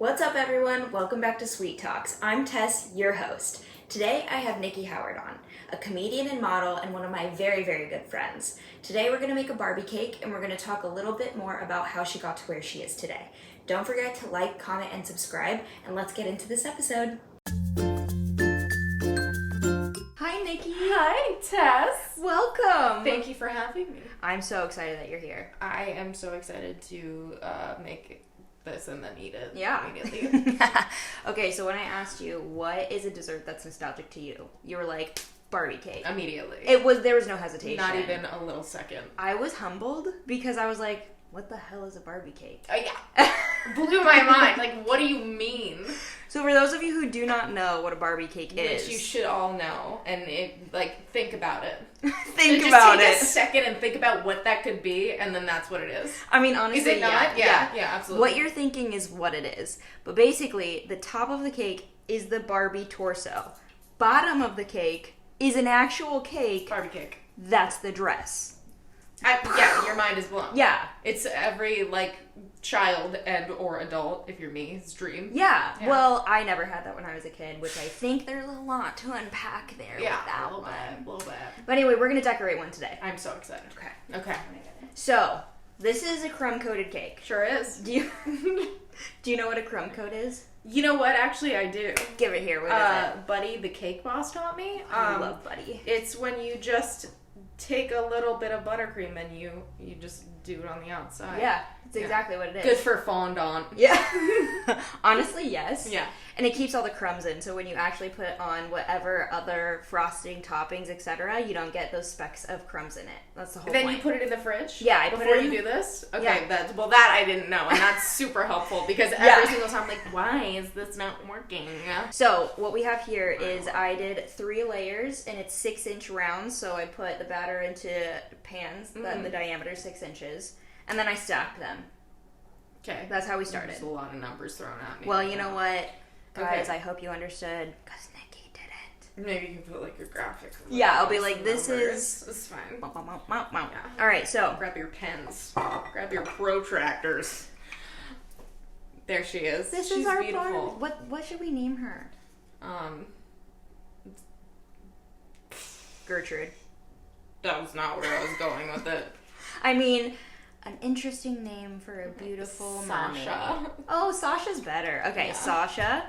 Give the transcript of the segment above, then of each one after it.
What's up, everyone? Welcome back to Sweet Talks. I'm Tess, your host. Today I have Nikki Howard on, a comedian and model and one of my very, very good friends. Today we're going to make a Barbie cake and we're going to talk a little bit more about how she got to where she is today. Don't forget to like, comment, and subscribe, and let's get into this episode. Hi, Nikki. Hi, Tess. Welcome. Thank you for having me. I'm so excited that you're here. I am so excited to make this and then eat it immediately. Okay, so when I asked you, what is a dessert that's nostalgic to you? You were like, Barbie cake. Immediately. There was no hesitation. Not even a little second. I was humbled because I was like, what the hell is a Barbie cake? Yeah. Blew my mind. Like, what do you mean? So for those of you who do not know what a Barbie cake is. Which you should all know. And, think about it. Think about it. Just take a second and think about what that could be, and then that's what it is. I mean, honestly, is it not? Yeah, absolutely. What you're thinking is what it is. But basically, the top of the cake is the Barbie torso. Bottom of the cake is an actual cake. Barbie cake. That's the dress. Your mind is blown. Yeah. It's every, child and or adult, if you're me, his dream. Yeah. Well, I never had that when I was a kid, which I think there's a lot to unpack there with that a little bit. But anyway, we're going to decorate one today. I'm so excited. Okay. So, this is a crumb-coated cake. Sure is. Do you know what a crumb coat is? You know what? Actually, I do. Give it here. What is it? Buddy, the cake boss, taught me. I love Buddy. It's when you just take a little bit of buttercream and you just do it on the outside. Yeah, it's exactly what it is. Good for fondant. Yeah. Honestly, yes. Yeah. And it keeps all the crumbs in, so when you actually put on whatever other frosting, toppings, etc., you don't get those specks of crumbs in it. That's the whole point. Then you put it in the fridge? Yeah, I put it in. Before you do this? Okay, Yeah. that I didn't know, and that's super helpful, because every single time I'm like, why is this not working? So, what we have here is I did 3 layers, and it's 6-inch rounds, so I put the batter into pans, that the diameter is 6 inches, and then I stacked them. Okay. That's how we started. There's a lot of numbers thrown at me. Well, you know what, guys, Okay. I hope you understood, because Nikki didn't. Maybe you can put your graphics. Yeah, I'll be like, some this numbers. is... It's fine. Yeah. Alright, so... Grab your pens. Grab your protractors. There she is. This She's is our beautiful. Barbie. What should we name her? Gertrude. That was not where I was going with it. I mean, an interesting name for a beautiful mommy. Sasha. Oh, Sasha's better. Okay, Yeah. Sasha.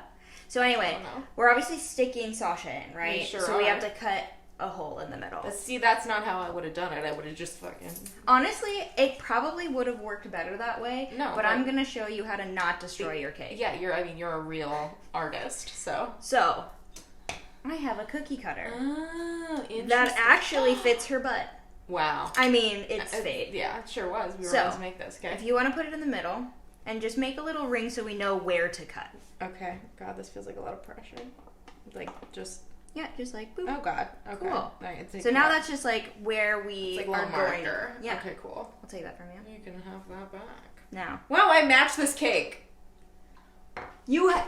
So anyway, we're obviously sticking Sasha in, right? We sure so we are. have to cut a hole in the middle. See, that's not how I would have done it. I would have just fucking... Honestly, it probably would have worked better that way. No, but I'm gonna show you how to not destroy your cake. Yeah, you're a real artist, so... So, I have a cookie cutter. Oh, interesting. That actually fits her butt. Wow. I mean, it's fate. Yeah, it sure was. We were So, going to make this, okay? If you want to put it in the middle, and just make a little ring so we know where to cut. Okay. God, this feels like a lot of pressure. Just... Yeah, just like boop. Oh, God. Okay. Cool. All right, So now that's just like where we it's like a are little going. marker. Yeah. Okay, cool. I'll take that from you. You can have that back. Now. Wow, I matched this cake.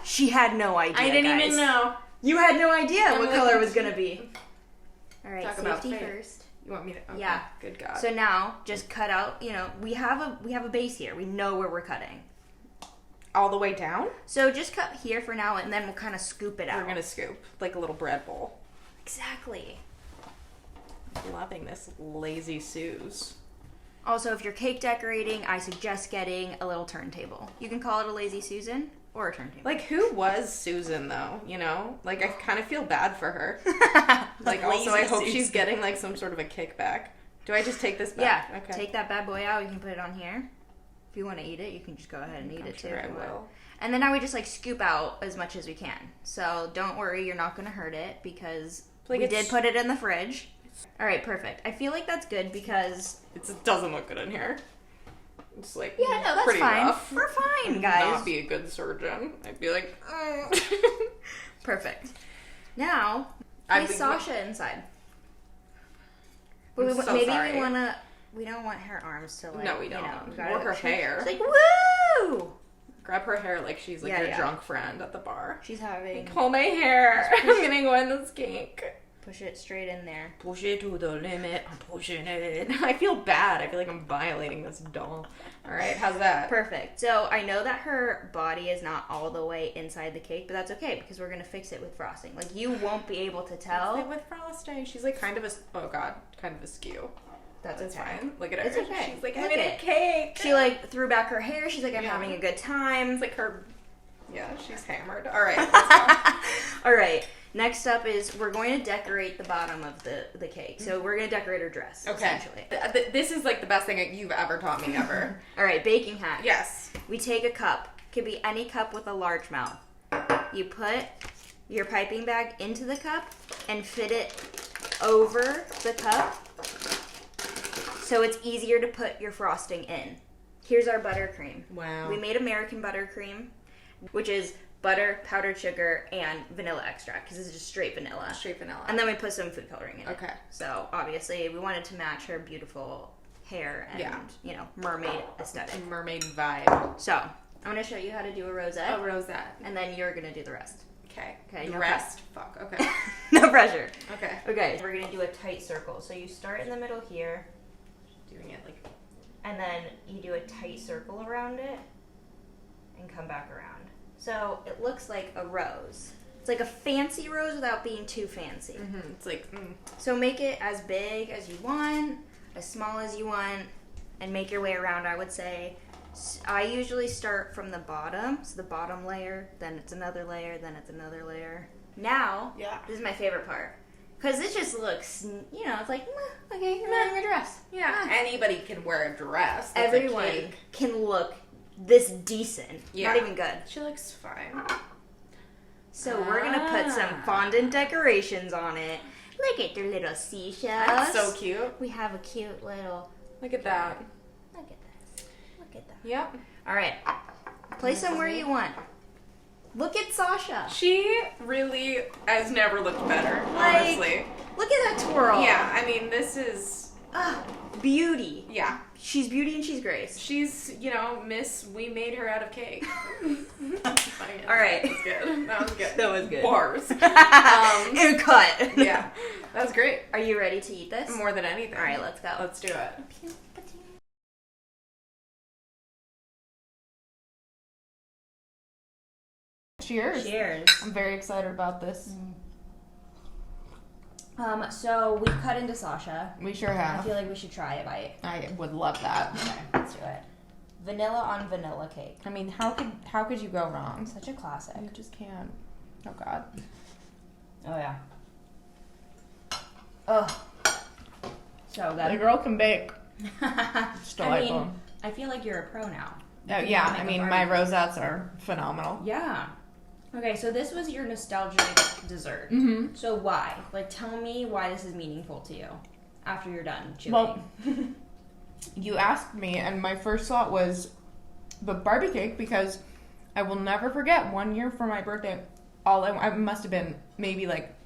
She had no idea, I didn't guys. even know. You had no idea I'm what like- color it was going to be. All right, Talk about safety fate. first. You want me to? Okay. Yeah. Good God. So now, just cut out, we have a base here. We know where we're cutting. all the way down? So just cut here for now, and then we'll kind of scoop it out. We're going to scoop, like a little bread bowl. Exactly. Loving this lazy Suze. Also, if you're cake decorating, I suggest getting a little turntable. You can call it a Lazy Susan or a turntable. Like, who was Susan, though? You know? Like, I kind of feel bad for her. Like, also, I hope she's getting, like, some sort of a kickback. Do I just take this back? Yeah. Okay. Take that bad boy out. You can put it on here. If you want to eat it, you can just go ahead and eat it, too. Sure I will. And then now we just, like, scoop out as much as we can. So don't worry, you're not going to hurt it because we did put it in the fridge. All right, perfect. I feel like that's good because... It doesn't look good in here. It's like, yeah, no, that's pretty fine. rough. We're fine, I'd guys. not be a good surgeon. I'd be like, Perfect. Now, place Sasha inside. But sorry. we don't want her arms to, like, no, we don't. Or her hair. She's like, woo! Grab her hair like she's like your drunk friend at the bar. She's having... Pull my hair. I'm gonna go in this cake. Push it straight in there. Push it to the limit. I'm pushing it. I feel bad. I feel like I'm violating this doll. All right, how's that? Perfect. So I know that her body is not all the way inside the cake, but that's okay because we're going to fix it with frosting. Like, you won't be able to tell. Fix it with frosting. She's like kind of askew. That's okay. Fine. Look at her. It's okay. She's like, having a cake. She like threw back her hair. She's like, I'm having a good time. It's like her. Yeah, she's hammered. All right, let's go. All right. Next up is we're going to decorate the bottom of the cake. So we're going to decorate her dress, essentially. This is like the best thing you've ever taught me ever. All right, baking hack. Yes. We take a cup. Could be any cup with a large mouth. You put your piping bag into the cup and fit it over the cup so it's easier to put your frosting in. Here's our buttercream. Wow. We made American buttercream, which is butter, powdered sugar, and vanilla extract, because this is just straight vanilla. Straight vanilla. And then we put some food coloring in it. Okay. So, obviously, we wanted to match her beautiful hair and, mermaid aesthetic. Mermaid vibe. So, I'm going to show you how to do a rosette. A rosette. And then you're going to do the rest. Okay. Okay. The rest? Fuck. Okay. No pressure. Okay. Okay. We're going to do a tight circle. So, you start in the middle here. Doing it like... And then you do a tight circle around it. And come back around. So it looks like a rose. It's like a fancy rose without being too fancy. Mm-hmm. It's like... So make it as big as you want, as small as you want, and make your way around, I would say. I usually start from the bottom, so the bottom layer, then it's another layer, then it's another layer. Now, this is my favorite part. Because it just looks, it's like, okay, you're wearing a dress. Yeah, anybody can wear a dress. That's everyone can look this decent. Yeah. Not even good. She looks fine. So we're going to put some fondant decorations on it. Look at their little seashells. That's so cute. We have a cute little... Look at that. Look at this. Look at that. Yep. All right. Place them where you want. Look at Sasha. She really has never looked better, honestly. Look at that twirl. Yeah, I mean, this is... beauty. Yeah. She's beauty and she's grace. She's, Miss, we made her out of cake. All right. That was good. That was good. That was good. Bars. And cut. Yeah. That was great. Are you ready to eat this? More than anything. All right, let's go. Let's do it. Cheers. Cheers. I'm very excited about this. So we cut into Sasha. We sure have. I feel like we should try a bite. I would love that. Okay, let's do it. Vanilla on vanilla cake. I mean, how could you go wrong? Such a classic. You just can't. Oh God. Oh yeah. Oh. So good. The girl can bake. It's delightful. I feel like you're a pro now. Oh yeah. I mean, my rosettes are phenomenal. Yeah. Okay, so this was your nostalgic dessert. Mm-hmm. So why? Like, tell me why this is meaningful to you after you're done chewing. Well, you asked me, and my first thought was the Barbie cake, because I will never forget 1 year for my birthday. I must have been maybe like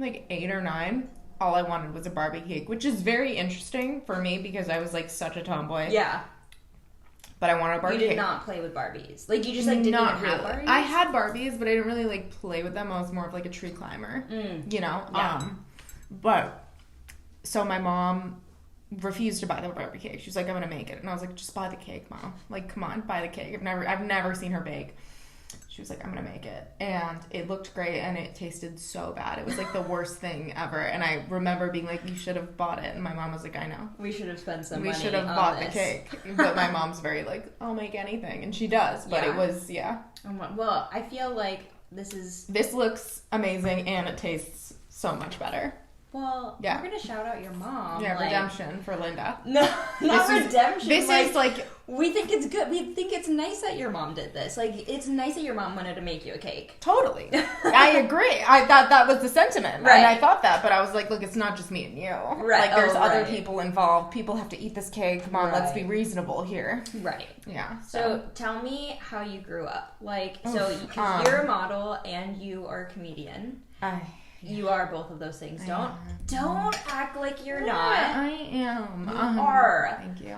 8 or 9. All I wanted was a Barbie cake, which is very interesting for me because I was like such a tomboy. Yeah. But I wanted a Barbie cake. You did not play with Barbies. Like, you just, didn't even have Barbies? I had Barbies, but I didn't really, play with them. I was more of, a tree climber, Yeah. But, so my mom refused to buy the Barbie cake. She was like, I'm going to make it. And I was like, just buy the cake, Mom. Come on, buy the cake. I've never seen her bake. She was like, I'm going to make it. And it looked great, and it tasted so bad. It was, the worst thing ever. And I remember being like, you should have bought it. And my mom was like, I know. We should have spent some money We should have bought the cake. But my mom's very I'll make anything. And she does. But it was, Well, I feel like this looks amazing, and it tastes so much better. Well, we're going to shout out your mom. Yeah, redemption for Linda. No, not redemption. This is we think it's good. We think it's nice that your mom did this. It's nice that your mom wanted to make you a cake. Totally. I agree. I thought that was the sentiment. Right. And I thought that, but I was like, look, it's not just me and you. Right. There's other people involved. People have to eat this cake. Come on, let's be reasonable here. Right. Yeah. So tell me how you grew up. You're a model and you are a comedian. You are both of those things. Don't act like you're Yeah, not. I am. You are. Thank you.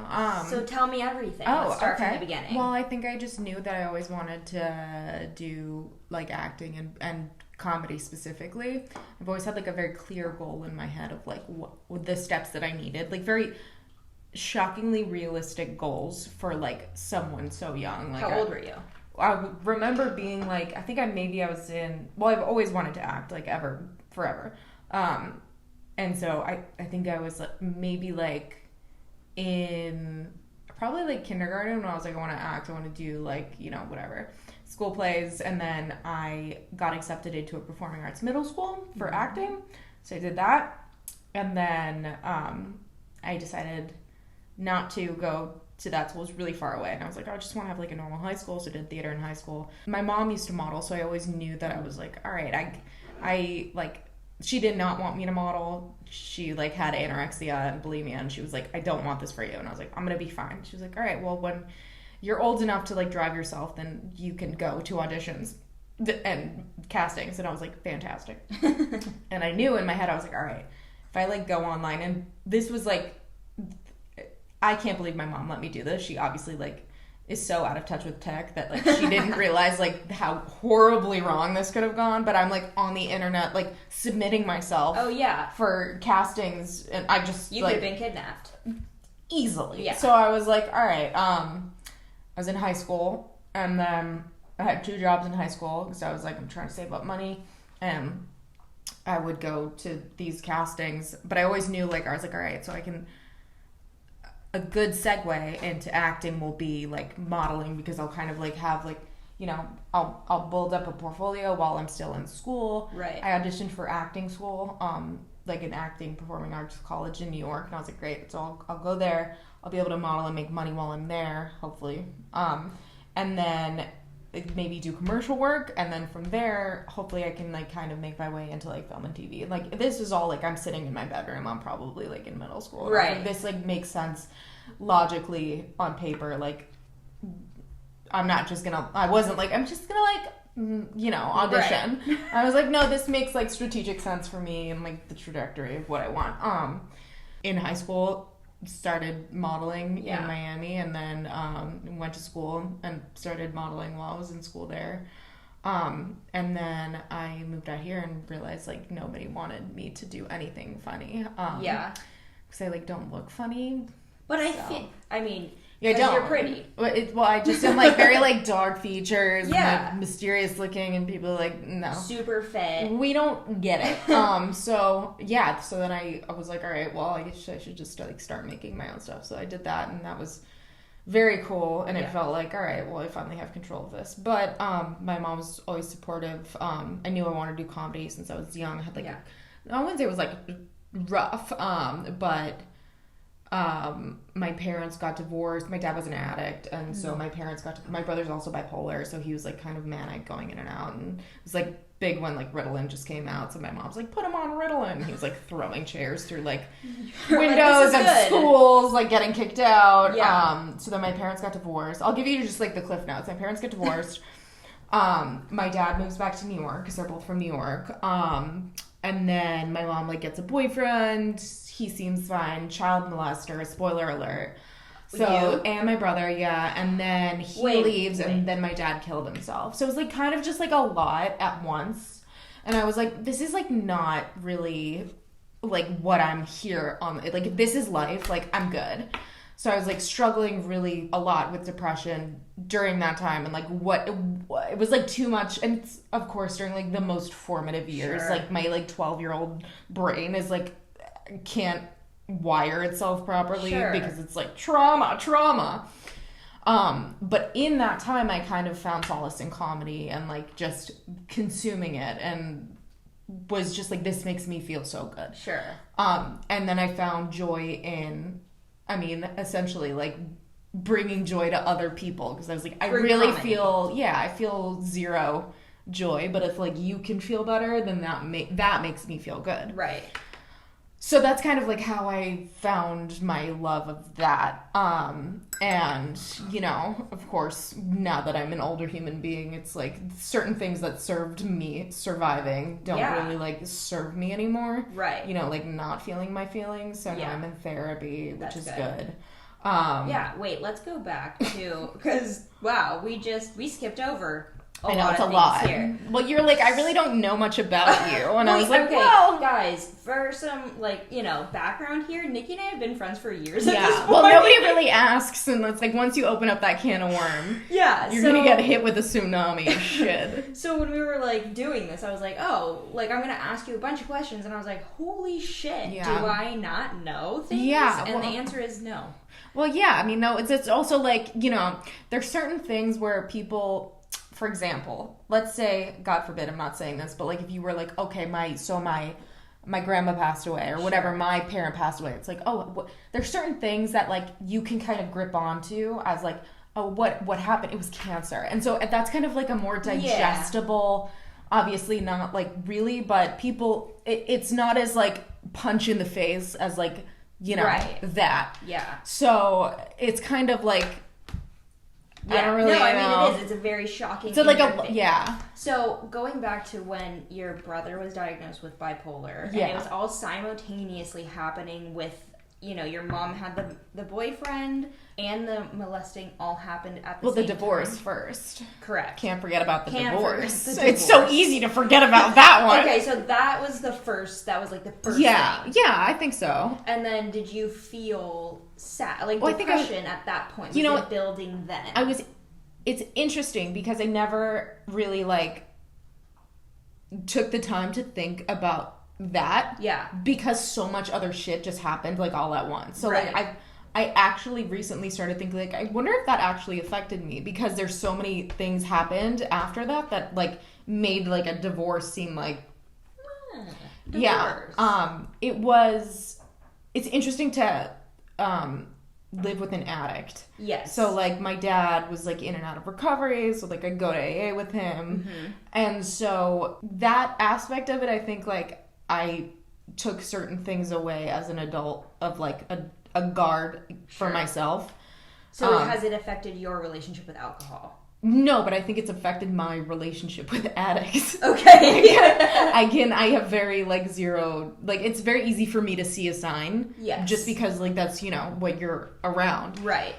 So tell me everything. Let's start from the beginning. Well, I think I just knew that I always wanted to do like acting and comedy specifically. I've always had like a very clear goal in my head of like what the steps that I needed, like very shockingly realistic goals for like someone so young. Like, how old were you? I remember being like, I think I was in, well, I've always wanted to act like forever. And so I think I was maybe like in probably like kindergarten when I was like, I want to act, I want to do like, you know, whatever, school plays. And then I got accepted into a performing arts middle school for acting. So I did that. And then I decided not to go to that school. It was really far away. And I was like, I just want to have like a normal high school. So I did theater in high school. My mom used to model. So I always knew that I was like, all right, I like, she did not want me to model. She like had anorexia and bulimia, and she was like, I don't want this for you. And I was like, I'm gonna be fine. She was like, all right, well, when you're old enough to like drive yourself, then you can go to auditions and castings. And I was like, fantastic. And I knew in my head, I was like, all right, if I like go online, and this was like, I can't believe my mom let me do this. She obviously like is so out of touch with tech that like she didn't realize like how horribly wrong this could have gone. But I'm like on the internet like submitting myself for castings, and I just you like, could have been kidnapped easily. Yeah. So I was like, all right, I was in high school, and then I had 2 jobs in high school because I was like, I'm trying to save up money, and I would go to these castings, but I always knew like, I was like, all right, so I can, a good segue into acting will be like modeling, because I'll kind of like have like, you know, I'll build up a portfolio while I'm still in school. Right. I auditioned for acting school, like an acting performing arts college in New York, and I was like, great, so I'll go there. I'll be able to model and make money while I'm there, hopefully. And then maybe do commercial work, and then from there, hopefully I can like kind of make my way into like film and TV. Like this is all like I'm sitting in my bedroom. I'm probably like in middle school. Right. Like, this like makes sense logically on paper. Like I'm not just gonna. I wasn't like I'm just gonna like you know audition. Right. I was like, no, this makes like strategic sense for me and like the trajectory of what I want. In high school, started modeling in Miami, and then went to school and started modeling while I was in school there. And then I moved out here and realized like nobody wanted me to do anything funny. Because I like don't look funny. But I mean, yeah, don't. You're pretty. Well, I just am like very like dark features, and, like, mysterious looking, and people are like, no, super fit. We don't get it. So then I was like, all right, well, I guess I should just like start making my own stuff. So I did that, and that was very cool, and it felt like, all right, well, I finally have control of this. But my mom was always supportive. I knew I wanted to do comedy since I was young. I had like I wouldn't say it was like rough, but my parents got divorced. My dad was an addict, and so my brother's also bipolar, so he was like kind of manic going in and out, and it was like big when like Ritalin just came out, so my mom's like, put him on Ritalin. He was like throwing chairs through like windows at schools, like getting kicked out. So then my parents got divorced. I'll give you just like the cliff notes. My parents get divorced. My dad moves back to New York because they're both from New York. And then my mom like gets a boyfriend. He seems fine. Child molester. Spoiler alert. So, and my brother, and then he leaves, and then my dad killed himself. So it was like kind of just like a lot at once. And I was like, this is like not really like what I'm here on. Like if this is life, like I'm good. So I was like struggling really a lot with depression during that time, and like it was like too much. And it's, of course, during like the most formative years, like my like 12-year-old brain is like can't wire itself properly because it's like trauma. But in that time, I kind of found solace in comedy and like just consuming it, and was just like, this makes me feel so good. And then I found joy in, essentially like bringing joy to other people, because I was like, I really feel, I feel zero joy, but if like you can feel better, then that makes me feel good. Right. So that's kind of like how I found my love of that. And, you know, of course, now that I'm an older human being, it's like certain things that served me surviving don't really like serve me anymore. Right. You know, like not feeling my feelings. So now I'm in therapy, which is good. Wait, let's go back to, because, wow, we skipped over I know, it's a lot. Here. Well, you're like, I really don't know much about you. And I was like, okay, well. Guys, for some, like, you know, background here, Nikki and I have been friends for years at this point. Well, nobody really asks, and it's like, once you open up that can of worm, you're going to get hit with a tsunami of shit. So when we were, like, doing this, I was like, oh, like, I'm going to ask you a bunch of questions, and I was like, holy shit, do I not know things? Yeah. And the answer is no. Well, yeah, I mean, no, it's also, like, you know, there's certain things where people... For example, let's say, God forbid, I'm not saying this, but like if you were like, okay, my grandma passed away or whatever, my parent passed away. It's like, there's certain things that like you can kind of grip onto as like, oh, what happened? It was cancer. And so that's kind of like a more digestible, obviously not like really, but people, it's not as like punch in the face as like, you know, that. Yeah. So it's kind of like, I don't really know. I mean, it is. It's a very shocking thing. So, going back to when your brother was diagnosed with bipolar, and it was all simultaneously happening with, you know, your mom had the boyfriend and the molesting all happened at the same time. The divorce first. Correct. Can't forget about the divorce. It's so easy to forget about that one. Okay, so that was the first thing. Yeah, I think so. And then did you feel sad? Like depression at that point? Was it building then? It's interesting because I never really like took the time to think about that. Yeah. Because so much other shit just happened like all at once. So like I actually recently started thinking like I wonder if that actually affected me because there's so many things happened after that like made like a divorce seem like divorce. It's interesting to live with an addict. Yes. So like my dad was like in and out of recovery, so like I'd go to AA with him. Mm-hmm. And so that aspect of it, I think like I took certain things away as an adult of like a guard for myself. So has it affected your relationship with alcohol? No, but I think it's affected my relationship with addicts. Okay. I have very, like, zero... Like, it's very easy for me to see a sign. Yes. Just because, like, that's, you know, what you're around. Right.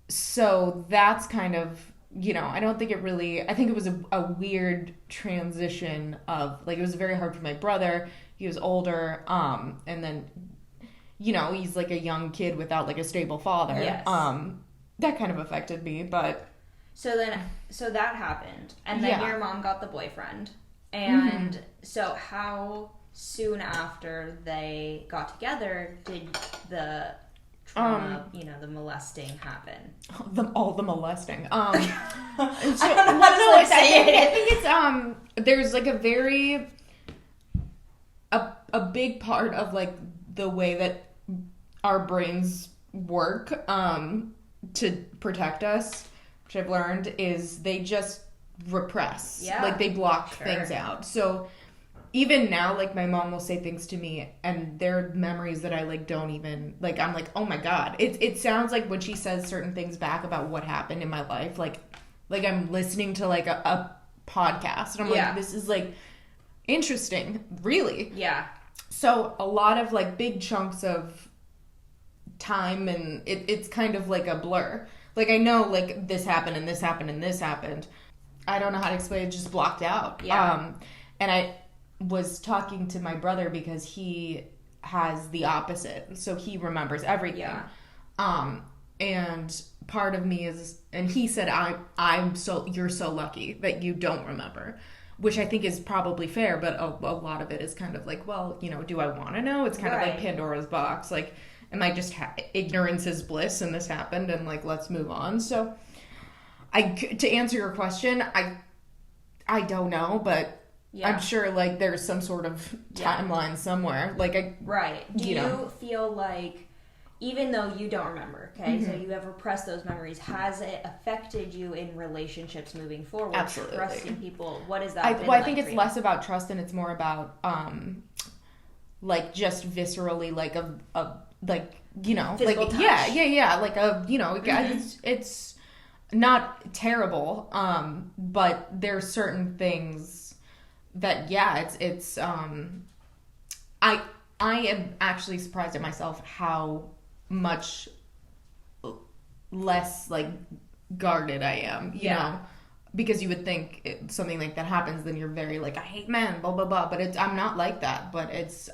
So that's kind of, you know, I don't think it really... I think it was a weird transition of... Like, it was very hard for my brother. He was older. And then, you know, he's, like, a young kid without, like, a stable father. Yes. That kind of affected me, but... So that happened, and then your mom got the boyfriend, and so how soon after they got together did the trauma, the molesting happen? All the molesting. I don't know how to say it. I think it's there's like a very a big part of like the way that our brains work to protect us, which I've learned, is they just repress. Yeah. Like, they block things out. So, even now, like, my mom will say things to me, and they're memories that I, like, don't even... Like, I'm like, oh, my God. It sounds like when she says certain things back about what happened in my life, like I'm listening to, like, a podcast. And I'm like, this is, like, interesting. Really. Yeah. So, a lot of, like, big chunks of time, and it's kind of like a blur. Like, I know, like, this happened and this happened and this happened. I don't know how to explain it. Just blocked out. Yeah. And I was talking to my brother because he has the opposite. So he remembers everything. Yeah. And part of me is, and he said, you're so lucky that you don't remember. Which I think is probably fair, but a lot of it is kind of like, well, you know, do I want to know? It's kind of like Pandora's box. Like, am I just ignorance is bliss and this happened and like let's move on? So to answer your question, I don't know, but I'm sure like there's some sort of timeline somewhere. Like Do you feel like, even though you don't remember, okay, so you have repressed those memories, has it affected you in relationships moving forward? Absolutely. Trusting people, what is that? I think it's less about trust and it's more about like just viscerally like a like, you know, physical like touch. yeah, like a, you know, it's not terrible, but there's certain things that it's I am actually surprised at myself how much less like guarded I am, you know, because you would think something like that happens, then you're very like, I hate men, blah blah blah, but I'm not like that, but it's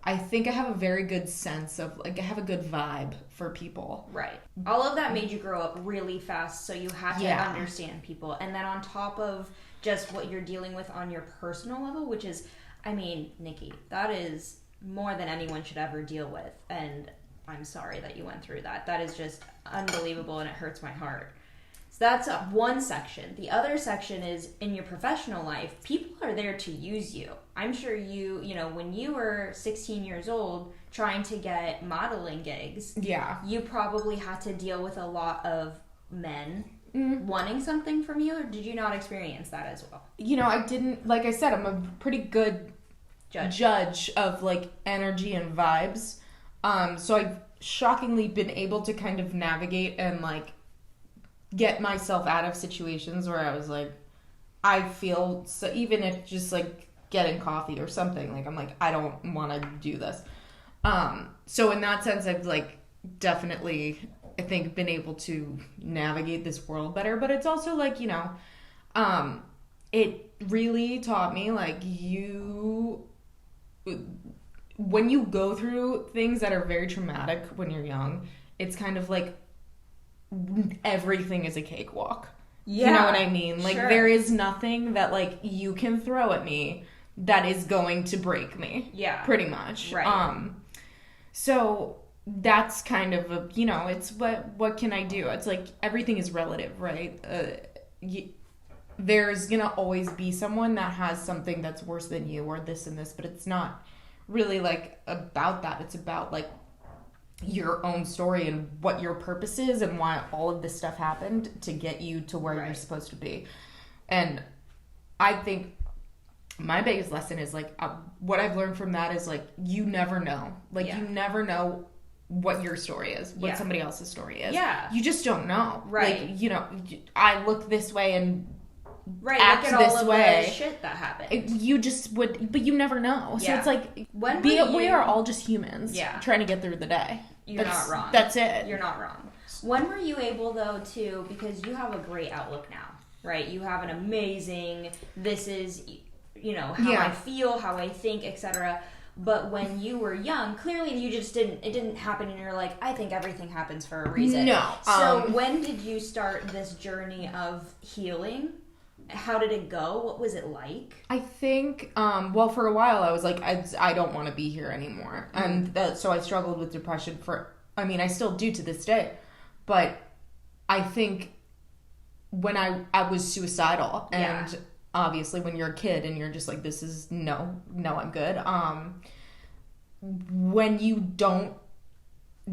I think I have a very good sense of, like, I have a good vibe for people. Right. All of that made you grow up really fast, so you had to understand people. And then on top of just what you're dealing with on your personal level, which is, I mean, Nikki, that is more than anyone should ever deal with. And I'm sorry that you went through that. That is just unbelievable, and it hurts my heart. So that's one section. The other section is in your professional life, people are there to use you. I'm sure you know, when you were 16 years old trying to get modeling gigs, you probably had to deal with a lot of men wanting something from you, or did you not experience that as well? You know, I didn't, like I said, I'm a pretty good judge of like energy and vibes. So I've shockingly been able to kind of navigate and like get myself out of situations where I was like, I feel so, even if just like getting coffee or something, like I'm like, I don't want to do this. So in that sense, I've like definitely, I think, been able to navigate this world better. But it's also like, you know, it really taught me like when you go through things that are very traumatic when you're young, it's kind of like everything is a cakewalk. Yeah. You know what I mean? Like, there is nothing that, like, you can throw at me that is going to break me. Yeah. Pretty much. Right. So that's kind of a, you know, it's what can I do? It's like everything is relative, right? There's gonna always be someone that has something that's worse than you or this and this, but it's not really, like, about that. It's about, like, your own story and what your purpose is and why all of this stuff happened to get you to where you're supposed to be. And I think my biggest lesson is like what I've learned from that is like you never know. Like you never know what your story is, what somebody else's story is. Yeah. You just don't know. Right. Like, you know, I look this way and act look at this all of way. The shit that happened. You just would, but you never know. So it's like we are all just humans trying to get through the day. You're not wrong. That's it. You're not wrong. When were you able, though, to, because you have a great outlook now, right? You have an amazing, this is, you know, how I feel, how I think, etc. But when you were young, clearly you just it didn't happen and you're like, I think everything happens for a reason. No. So when did you start this journey of healing? How did it go? What was it like? I think, well, for a while I was like, I don't want to be here anymore. And so I struggled with depression I still do to this day. But I think when I was suicidal, and obviously when you're a kid and you're just like, this is, no, I'm good. When you don't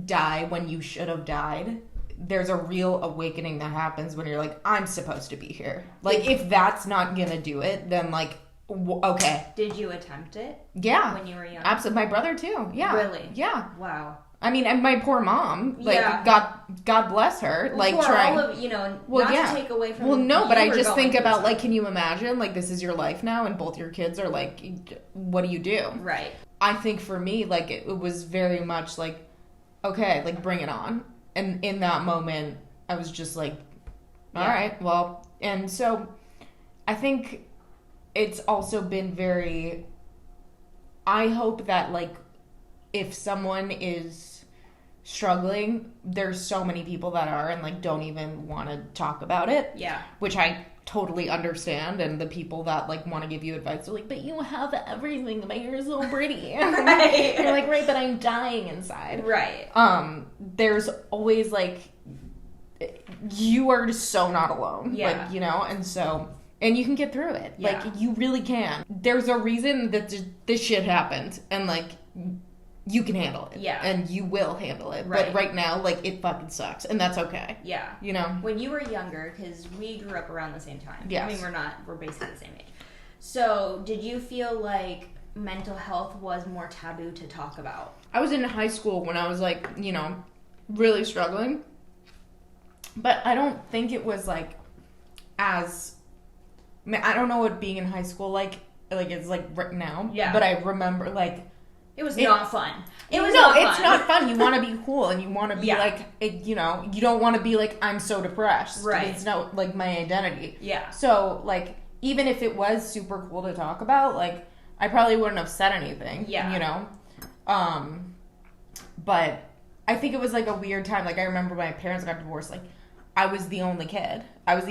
die when you should have died, there's a real awakening that happens when you're like, I'm supposed to be here. Like, if that's not gonna do it, then like, okay. Did you attempt it? Yeah. When you were young? Absolutely. My brother too. Yeah. Really? Yeah. Wow. I mean, and my poor mom, like, God bless her, well, like, for trying. All of, you know, not to take away from. Well, no, but I just think about, like, can you imagine, like, this is your life now, and both your kids are like, what do you do? Right. I think for me, like, it was very much like, okay, like, bring it on. And in that moment, I was just like, all right, well, and so I think it's also been very, I hope that, like, if someone is struggling, there's so many people that are and, like, don't even want to talk about it. Yeah. Which I totally understand. And the people that, like, want to give you advice are like, but you have everything. My hair is so pretty. Right. You're like, right, but I'm dying inside. Right. There's always, like, you are just so not alone. Yeah. Like, you know, and so, and you can get through it. Yeah. Like, you really can. There's a reason that this shit happened. And, like, you can handle it. Yeah. And you will handle it. Right. But right now, like, it fucking sucks. And that's okay. Yeah. You know? When you were younger, because we grew up around the same time. Yes. I mean, we're basically the same age. So, did you feel like mental health was more taboo to talk about? I was in high school when I was like, you know, really struggling. But I don't think it was like as... I mean, I don't know what being in high school like it's like right now. Yeah. But I remember like... It was not fun. It's not fun. You want to be cool and you want to be you know, you don't want to be like, I'm so depressed. Right. It's not like my identity. Yeah. So like, even if it was super cool to talk about, like, I probably wouldn't have said anything. Yeah. You know? But I think it was like a weird time. Like, I remember my parents got divorced. Like, I was the only kid. With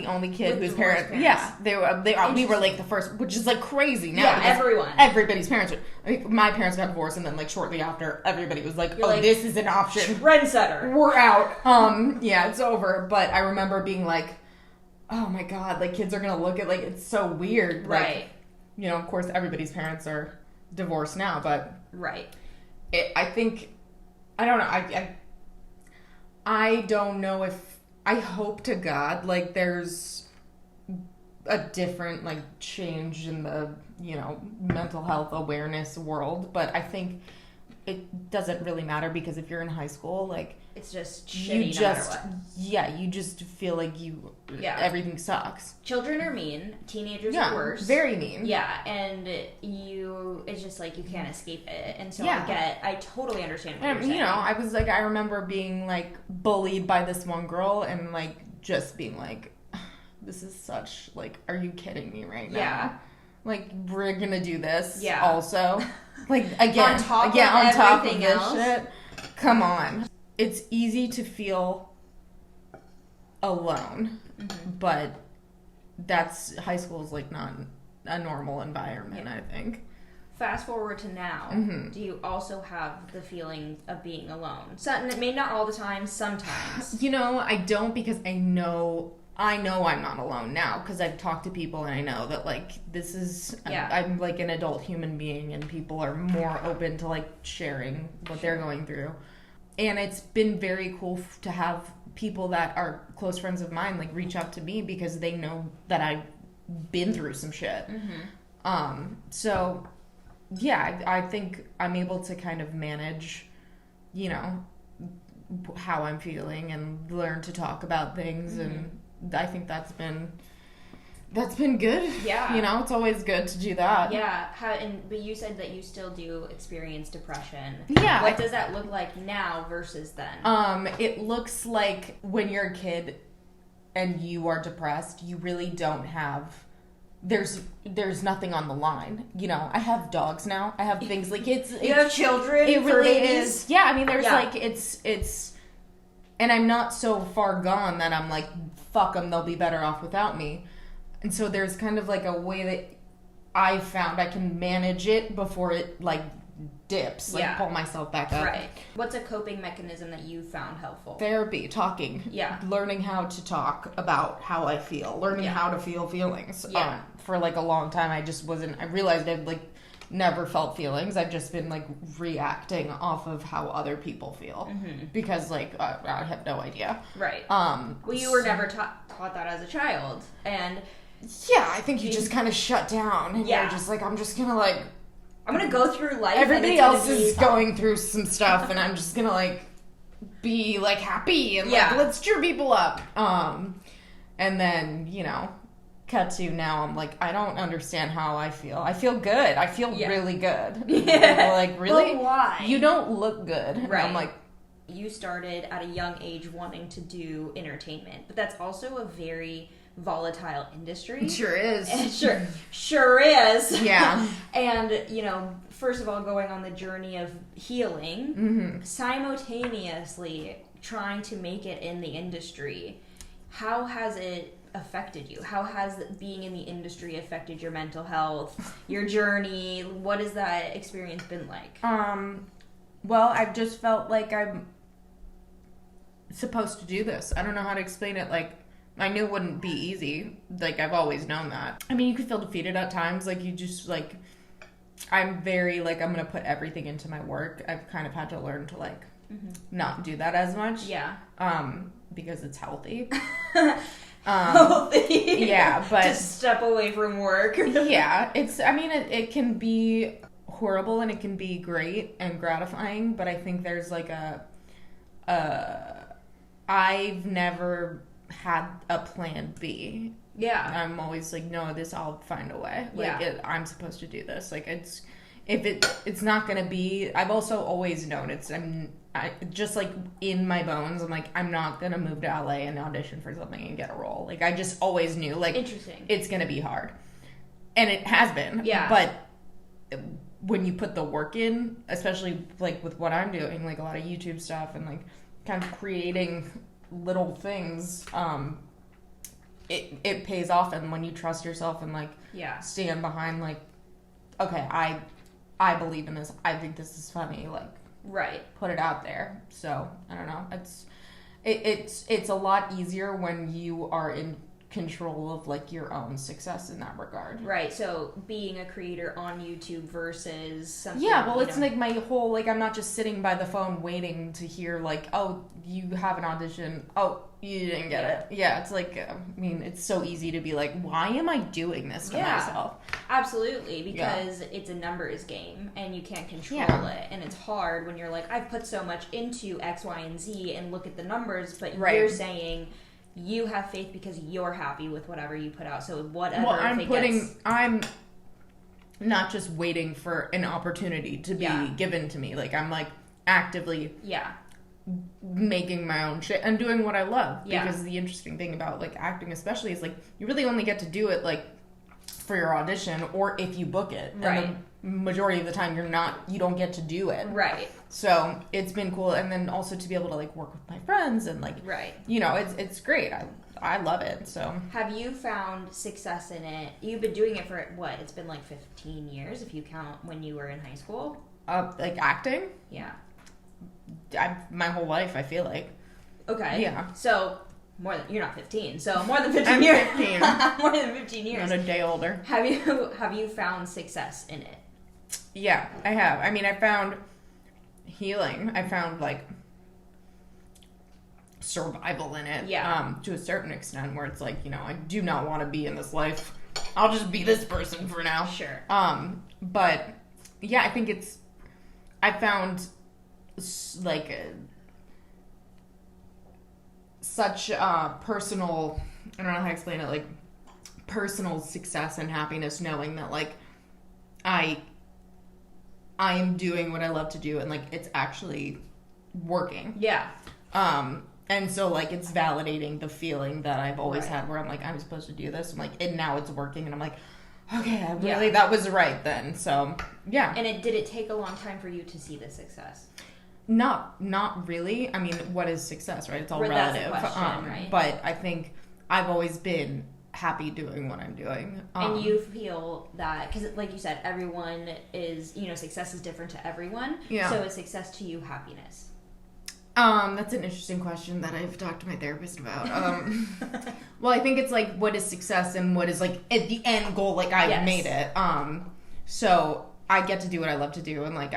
whose parents. Yeah, we were like the first, which is like crazy now. Yeah, everybody's parents. Like, my parents got divorced, and then like shortly after, everybody was like, like, this is an option. Trendsetter. We're out. Yeah, it's over. But I remember being like, oh my god, like kids are gonna look at like it's so weird. Like, Right. You know, of course, everybody's parents are divorced now, but right. I think I don't know. I don't know if. I hope to God, like, there's a different, like, change in the, you know, mental health awareness world, but I think it doesn't really matter because if you're in high school, like... It's just shitty no matter what. Yeah, you just feel like everything sucks. Children are mean. Teenagers are worse. Very mean. Yeah, and it's just like you can't escape it. And so I totally understand what you're saying. You know, I remember being like bullied by this one girl and like just being like, this is such, like, are you kidding me right now? Yeah. Like, we're gonna do this Yeah. also. Like, again, on top of this else. shit. Come on. It's easy to feel alone, but high school is like not a normal environment, I think. Fast forward to now, do you also have the feeling of being alone? Maybe not all the time, sometimes. You know, I don't, because I know I'm not alone now, because I've talked to people and I know that, like, this is, I'm like an adult human being and people are more open to, like, sharing what they're going through. And it's been very cool to have people that are close friends of mine, like, reach out to me because they know that I've been through some shit. So, yeah, I think I'm able to kind of manage, you know, how I'm feeling and learn to talk about things, and I think that's been good. Yeah. You know, it's always good to do that. Yeah. But you said that you still do experience depression. Yeah. What does that look like now versus then? It looks like when you're a kid and you are depressed, you really don't have... There's nothing on the line. You know, I have dogs now. I have things like you have children. It really is. Yeah, I mean, there's like, it's... And I'm not so far gone that I'm like, fuck them, they'll be better off without me. And so there's kind of like a way that I found I can manage it before it like dips, like pull myself back up. Right. What's a coping mechanism that you found helpful? Therapy, talking. Yeah. Learning how to talk about how I feel, learning how to feel feelings. Yeah. For like a long time, I realized I'd like never felt feelings. I've just been like reacting off of how other people feel because like I have no idea. Right. Well, you were never taught that as a child, and yeah, I think you just kind of shut down and you're just like, I'm just gonna like, I'm gonna go through life. Everybody else is going through some stuff, and I'm just gonna like be like happy and like let's cheer people up. And then you know. Cut to now, I'm like, I don't understand how I feel. I feel good. I feel really good. Yeah. Like, really? But why? You don't look good. Right. I'm like... You started at a young age wanting to do entertainment, but that's also a very volatile industry. It sure is. Sure is. Yeah. And, you know, first of all, going on the journey of healing, simultaneously trying to make it in the industry. How has it affected you? How has being in the industry affected your mental health, your journey? What has that experience been like? Well, I've just felt like I'm supposed to do this. I don't know how to explain it. Like, I knew it wouldn't be easy. Like, I've always known that. I mean, you could feel defeated at times. Like, you just, like... I'm very, like, I'm going to put everything into my work. I've kind of had to learn to, like, not do that as much. Yeah. Because it's healthy. Healthy. Yeah, but... Just step away from work. Yeah, it can be horrible and it can be great and gratifying, but I think there's like I've never had a plan B. Yeah. I'm always like, no, I'll find a way. Like, I'm supposed to do this. Like, it's not gonna be. I've also always known I just like in my bones. I'm like, I'm not gonna move to LA and audition for something and get a role. Like, I just always knew. Like, interesting. It's gonna be hard, and it has been. Yeah. But when you put the work in, especially like with what I'm doing, like a lot of YouTube stuff and like kind of creating little things, it pays off. And when you trust yourself and like stand behind like, okay, I believe in this, I think this is funny, like put it out there. So I don't know, it's a lot easier when you are in control of like your own success in that regard. Right. So being a creator on YouTube versus something. Yeah, well, it's like my whole, like, I'm not just sitting by the phone waiting to hear like, oh, you have an audition. Oh, you didn't get it. Yeah, it's like, I mean, it's so easy to be like, why am I doing this to myself? Absolutely, because it's a numbers game and you can't control it. And it's hard when you're like, I've put so much into X, Y, and Z and look at the numbers, but you're saying you have faith because you're happy with whatever you put out. So whatever. Well, I'm not just waiting for an opportunity to be given to me. Like, I'm like actively making my own shit and doing what I love. Because the interesting thing about like acting especially is like you really only get to do it like for your audition or if you book it. Right. And the majority of the time you don't get to do it. Right. So it's been cool. And then also to be able to like work with my friends and like, you know, it's great. I love it. So have you found success in it? You've been doing it for what? It's been like 15 years if you count when you were in high school. Like acting? Yeah. My whole life, I feel like. Okay. Yeah. So you're not 15, so more than 15 years. 15. More than 15 years. Not a day older. Have you found success in it? Yeah, I have. I mean, I found healing. I found like survival in it. Yeah. To a certain extent, where it's like, you know, I do not want to be in this life. I'll just be this person for now. Sure. But yeah, I think I found like such personal, I don't know how to explain it, like personal success and happiness knowing that like I am doing what I love to do and like it's actually working. Yeah. And so like it's validating the feeling that I've always had where I'm like, I'm supposed to do this. I'm like, and now it's working and I'm like, okay, that was right then. So yeah. And did it take a long time for you to see the success? Not really. I mean, what is success, right? It's all relative. That's the question, right? But I think I've always been happy doing what I'm doing. And you feel that, because like you said, everyone is, you know, success is different to everyone. Yeah. So is success to you happiness? That's an interesting question that I've talked to my therapist about. Well, I think it's like, what is success and what is like at the end goal, like I've made it. So I get to do what I love to do, and like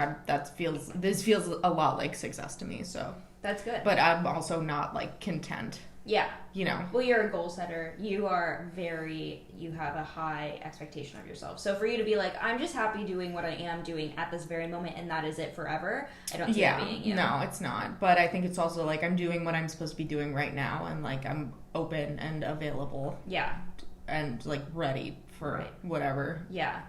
this feels a lot like success to me. So that's good. But I'm also not like content. Yeah. You know. Well, you're a goal setter. You have a high expectation of yourself. So for you to be like, I'm just happy doing what I am doing at this very moment, and that is it forever. I don't see it being. No, it's not. But I think it's also like I'm doing what I'm supposed to be doing right now, and like I'm open and available. Yeah. And like ready for whatever. Yeah.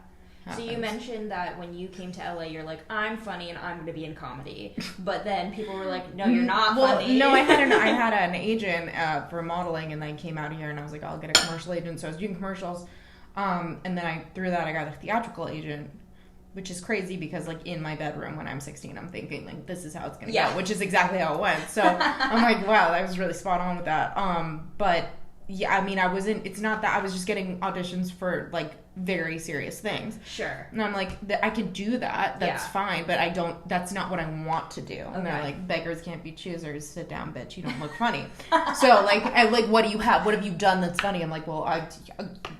So you mentioned that when you came to LA, you're like, I'm funny and I'm going to be in comedy. But then people were like, no, you're not funny. No, I had an agent for modeling, and then I came out here and I was like, I'll get a commercial agent. So I was doing commercials. And then through that, I got a theatrical agent, which is crazy because like in my bedroom when I'm 16, I'm thinking like, this is how it's going to go, which is exactly how it went. So I'm like, wow, that was really spot on with that. But yeah, I mean, it's not that I was just getting auditions for like very serious things. Sure. And I'm like, I can do that. That's fine, but that's not what I want to do. Okay. And they're like, beggars can't be choosers. Sit down, bitch. You don't look funny. So like, what do you have? What have you done that's funny? I'm like, well,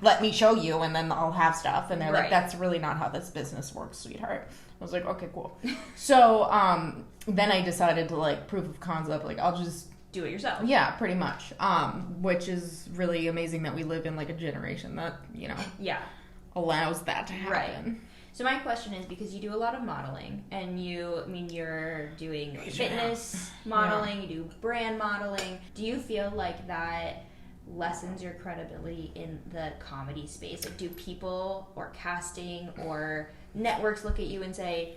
let me show you, and then I'll have stuff. And they're like, that's really not how this business works, sweetheart. I was like, okay, cool. So then I decided to like proof of concept, like I'll just do it yourself. Yeah, pretty much. Which is really amazing that we live in like a generation that, you know, allows that to happen. Right. So my question is, because you do a lot of modeling, and you're doing fitness modeling, you do brand modeling. Do you feel like that lessens your credibility in the comedy space? Like, do people or casting or networks look at you and say,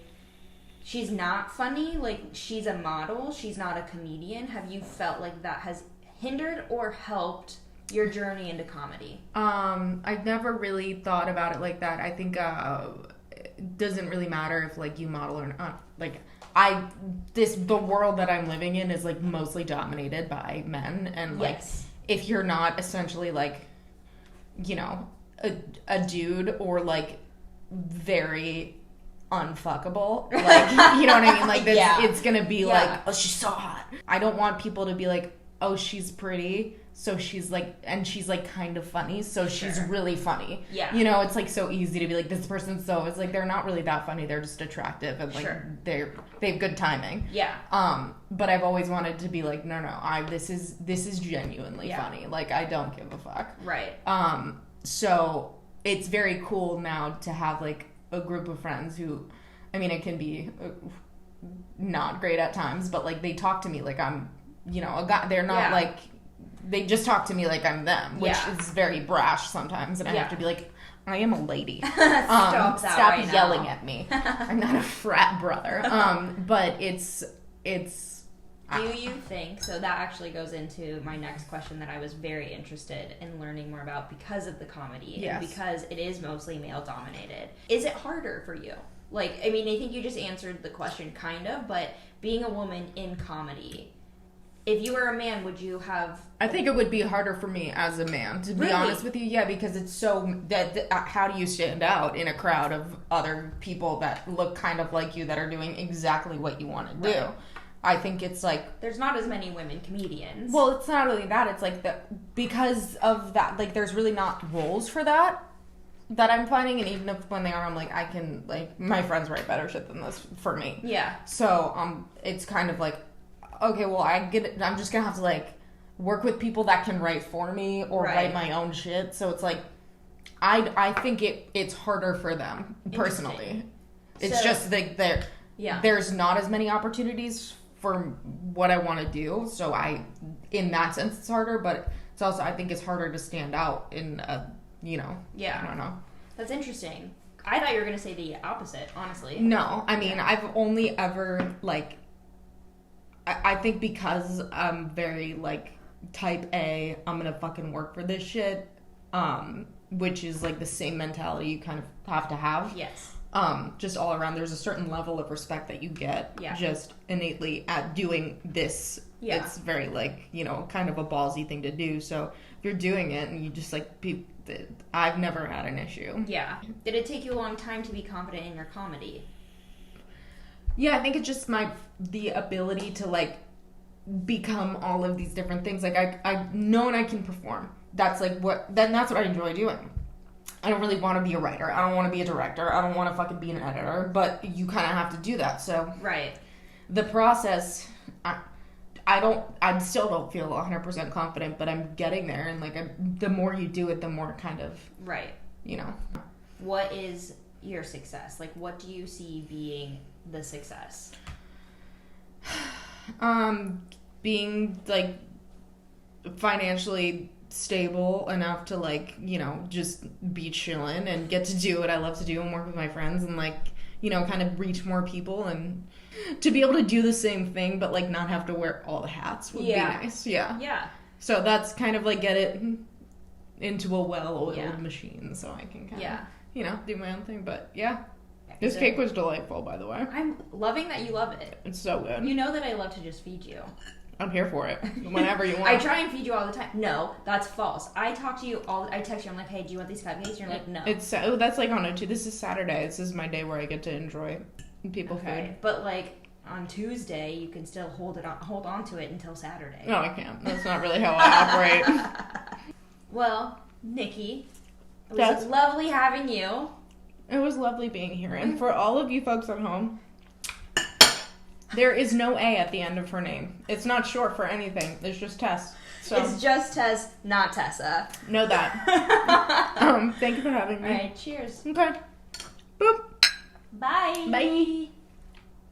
she's not funny, like she's a model, she's not a comedian? Have you felt like that has hindered or helped your journey into comedy? I've never really thought about it like that. I think it doesn't really matter if like you model or not. Like the world that I'm living in is like mostly dominated by men, and like if you're not essentially like, you know, a dude or like very unfuckable, like, you know what I mean? Like it's gonna be like, oh, she's so hot. I don't want people to be like, oh, she's pretty, so she's like, and she's like kind of funny, so she's really funny. Yeah. You know, it's like so easy to be like, this person's so, it's like they're not really that funny, they're just attractive and like they have good timing. Yeah. But I've always wanted to be like, no, this is genuinely funny. Like, I don't give a fuck. Right. So it's very cool now to have like a group of friends who, I mean, it can be not great at times, but like they talk to me like I'm, you know, a guy. They're not like, they just talk to me like I'm them, which is very brash sometimes, and I have to be like, I am a lady. Stop right yelling at me. I'm not a frat brother. But it's. Do you think, so that actually goes into my next question that I was very interested in learning more about because of the comedy and because it is mostly male dominated. Is it harder for you? Like, I mean, I think you just answered the question kind of, but being a woman in comedy, if you were a man, would you have... I think it would be harder for me as a man, to be honest with you. Yeah, because it's so... how do you stand out in a crowd of other people that look kind of like you that are doing exactly what you want to do? I think it's like... There's not as many women comedians. Well, it's not really that. It's like because of that, like, there's really not roles for that I'm finding. And even if when they are, I'm like, I can, like, my friends write better shit than this for me. Yeah. So, it's kind of like, okay, well, I'm just gonna have to, like, work with people that can write for me or write my own shit. So it's like, I think it's harder for them, personally. It's just, like, there's not as many opportunities for what I want to do, so in that sense it's harder, but it's also, I think it's harder to stand out in a, you know, I don't know. That's interesting. I thought you were going to say the opposite, honestly. No, I mean, I've only ever, like, I think because I'm very, like, type A, I'm going to fucking work for this shit, which is, like, the same mentality you kind of have to have. Yes. Just all around, there's a certain level of respect that you get just innately at doing this. Yeah. It's very, like, you know, kind of a ballsy thing to do. So if you're doing it and you just, like, I've never had an issue. Yeah. Did it take you a long time to be confident in your comedy? Yeah, I think it's just the ability to, like, become all of these different things. Like, I know and I can perform. That's, like, that's what I enjoy doing. I don't really want to be a writer. I don't want to be a director. I don't want to fucking be an editor. But you kind of have to do that. So the process, I still don't feel 100% confident, but I'm getting there. And like, the more you do it, the more kind of you know. What is your success? Like, what do you see being the success? Being like financially stable enough to, like, you know, just be chilling and get to do what I love to do and work with my friends and, like, you know, kind of reach more people and to be able to do the same thing but, like, not have to wear all the hats would be nice. Yeah. So that's kind of like get it into a well-oiled machine so I can kind of, you know, do my own thing. But this cake was delightful, by the way. I'm loving that you love it. It's so good. You know that I love to just feed you. I'm here for it. Whenever you want. I try and feed you all the time. No, that's false. I talk to you I text you. I'm like, hey, do you want these cupcakes? And you're like, no. That's like on this is Saturday. This is my day where I get to enjoy people food. But like on Tuesday, you can still hold on to it until Saturday. No, I can't. That's not really how I operate. Well, Nikki, it was lovely having you. It was lovely being here. And for all of you folks at home, there is no A at the end of her name. It's not short for anything. It's just Tess. So. It's just Tess, not Tessa. Know that. Thank you for having me. All right, cheers. Okay. Boop. Bye. Bye.